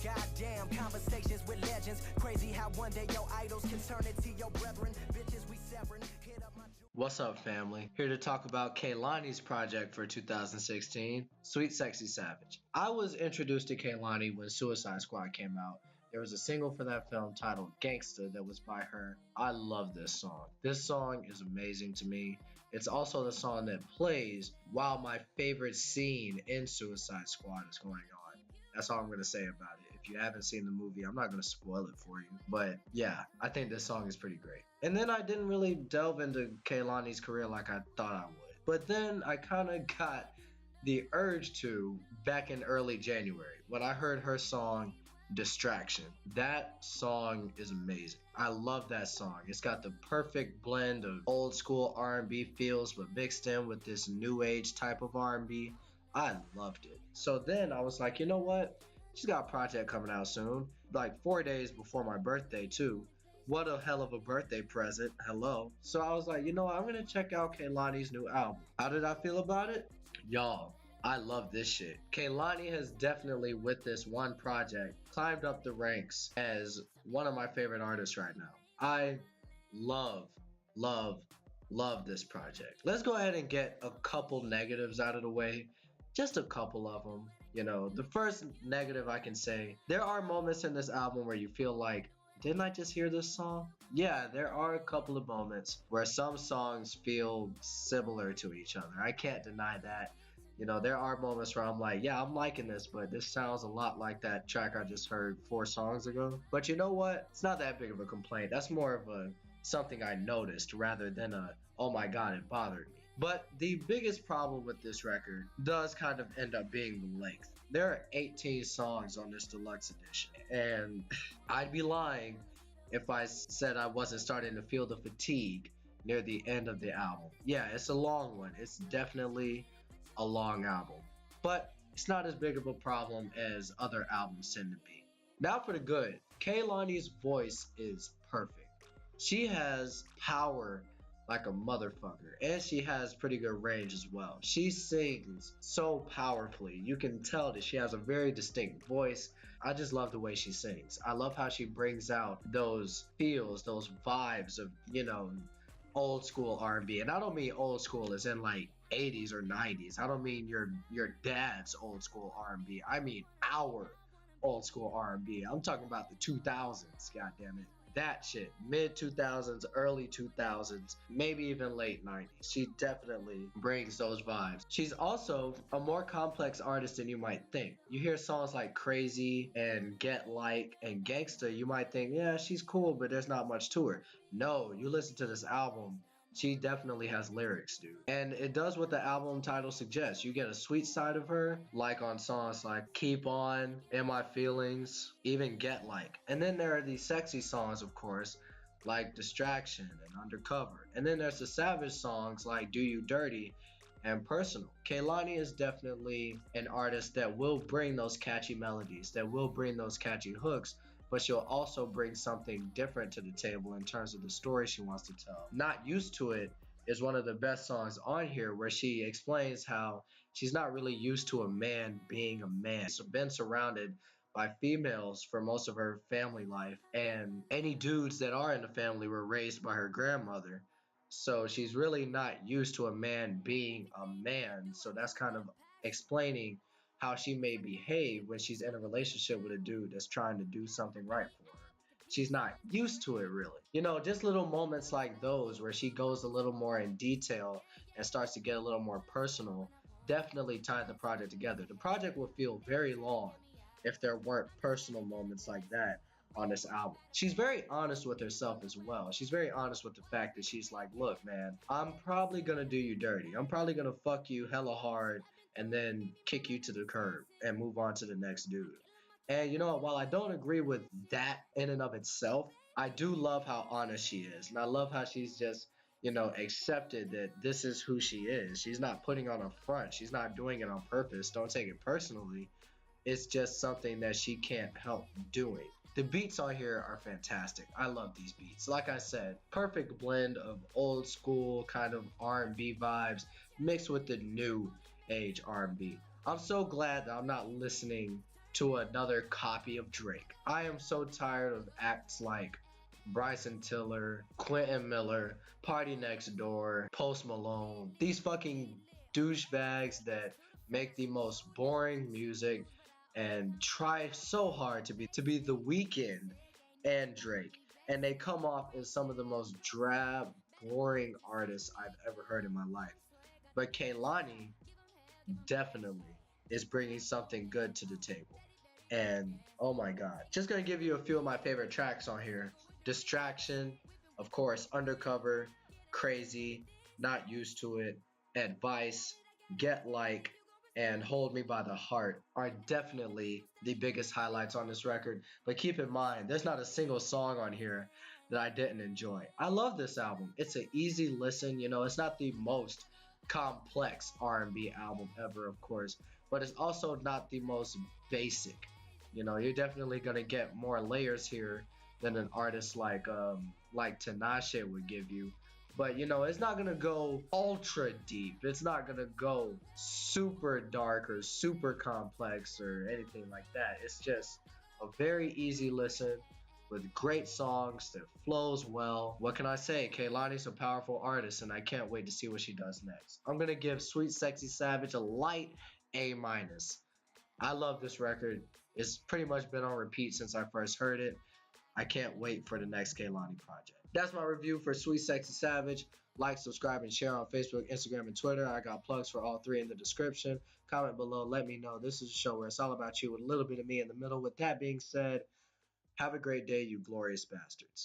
Goddamn, conversations with legends. Crazy how one day your idols can turn into your brethren. Bitches we severing. Hit up my... What's up, family? Here to talk about Kehlani's project for 2016, Sweet Sexy Savage. I was introduced to Kehlani when Suicide Squad came out. There was a single for that film titled Gangsta that was by her. I love this song. This song is amazing to me. It's also the song that plays while my favorite scene in Suicide Squad is going on. That's all I'm going to say about it. If you haven't seen the movie, I'm not going to spoil it for you. But yeah, I think this song is pretty great. And then I didn't really delve into Kehlani's career like I thought I would. But then I kind of got the urge to back in early January when I heard her song Distraction. That song is amazing. I love that song. It's got the perfect blend of old school R&B feels but mixed in with this new age type of R&B. I loved it. So then I was like, you know what? She's got a project coming out soon, like 4 days before my birthday too. What a hell of a birthday present. Hello. So I was like, you know what? I'm going to check out Kehlani's new album. How did I feel about it? Y'all, I love this shit. Kehlani has definitely, with this one project, climbed up the ranks as one of my favorite artists right now. I love this project. Let's go ahead and get a couple negatives out of the way. Just a couple of them. You know, the first negative I can say, there are moments in this album where you feel like, didn't I just hear this song? Yeah, there are a couple of moments where some songs feel similar to each other. I can't deny that. You know, there are moments where I'm like, yeah, I'm liking this, but this sounds a lot like that track I just heard 4 songs ago. But you know what? It's not that big of a complaint. That's more of a something I noticed rather than a, oh my god, it bothered me. But the biggest problem with this record does kind of end up being the length. There are 18 songs on this deluxe edition, and I'd be lying if I said I wasn't starting to feel the fatigue near the end of the album. Yeah, it's a long one. It's definitely a long album, but it's not as big of a problem as other albums tend to be. Now for the good. Kehlani's voice is perfect. She has power like a motherfucker, and she has pretty good range as well. She sings so powerfully. You can tell that she has a very distinct voice. I just love the way she sings. I love how she brings out those feels, those vibes of, you know, old school R&B. And I don't mean old school as in like 80s or 90s. I don't mean your dad's old school R&B. I mean our old school R&B. I'm talking about the 2000s, goddammit. That shit, mid 2000s, early 2000s, maybe even late 90s. She definitely brings those vibes. She's also a more complex artist than you might think. You hear songs like Crazy and Get Like and Gangsta, you might think, yeah, she's cool, but there's not much to her. No, you listen to this album, she definitely has lyrics, dude. And it does what the album title suggests. You get a sweet side of her, like on songs like Keep On, In My Feelings, even Get Like. And then there are these sexy songs, of course, like Distraction and Undercover. And then there's the savage songs like Do You Dirty and Personal. Kehlani is definitely an artist that will bring those catchy melodies, that will bring those catchy hooks, but she'll also bring something different to the table in terms of the story she wants to tell. Not Used to It is one of the best songs on here, where she explains how she's not really used to a man being a man. She's been surrounded by females for most of her family life, and any dudes that are in the family were raised by her grandmother. So she's really not used to a man being a man. So that's kind of explaining how she may behave when she's in a relationship with a dude that's trying to do something right for her. She's not used to it, really. You know, just little moments like those where she goes a little more in detail and starts to get a little more personal definitely tied the project together. The project would feel very long if there weren't personal moments like that on this album. She's very honest with herself as well. She's very honest with the fact that she's like, look, man, I'm probably gonna do you dirty. I'm probably gonna fuck you hella hard and then kick you to the curb and move on to the next dude. And you know, while I don't agree with that in and of itself, I do love how honest she is. And I love how she's just, you know, accepted that this is who she is. She's not putting on a front. She's not doing it on purpose. Don't take it personally. It's just something that she can't help doing. The beats on here are fantastic. I love these beats. Like I said, perfect blend of old school kind of R&B vibes mixed with the new age R&B. I'm so glad that I'm not listening to another copy of Drake. I am so tired of acts like Bryson Tiller, Quentin Miller, Party Next Door, Post Malone. These fucking douchebags that make the most boring music and try so hard to be The Weeknd and Drake. And they come off as some of the most drab, boring artists I've ever heard in my life. But Kehlani definitely is bringing something good to the table. And oh my god, just gonna give you a few of my favorite tracks on here. Distraction, of course, Undercover, Crazy, Not Used to It, Advice, Get Like, and Hold Me by the Heart are definitely the biggest highlights on this record. But keep in mind, there's not a single song on here that I didn't enjoy. I love this album. It's an easy listen, you know, it's not the most complex R&B album ever, of course, but it's also not the most basic. You know, you're definitely gonna get more layers here than an artist like Tinashe would give you. But you know, it's not gonna go ultra deep. It's not gonna go super dark or super complex or anything like that. It's just a very easy listen with great songs that flows well. What can I say? Kehlani's a powerful artist, and I can't wait to see what she does next. I'm gonna give Sweet Sexy Savage a light A minus. I love this record. It's pretty much been on repeat since I first heard it. I can't wait for the next Kehlani project. That's my review for Sweet Sexy Savage. Like, subscribe, and share on Facebook, Instagram, and Twitter. I got plugs for all three in the description. Comment below. Let me know. This is a show where it's all about you with a little bit of me in the middle. With that being said, have a great day, you glorious bastards.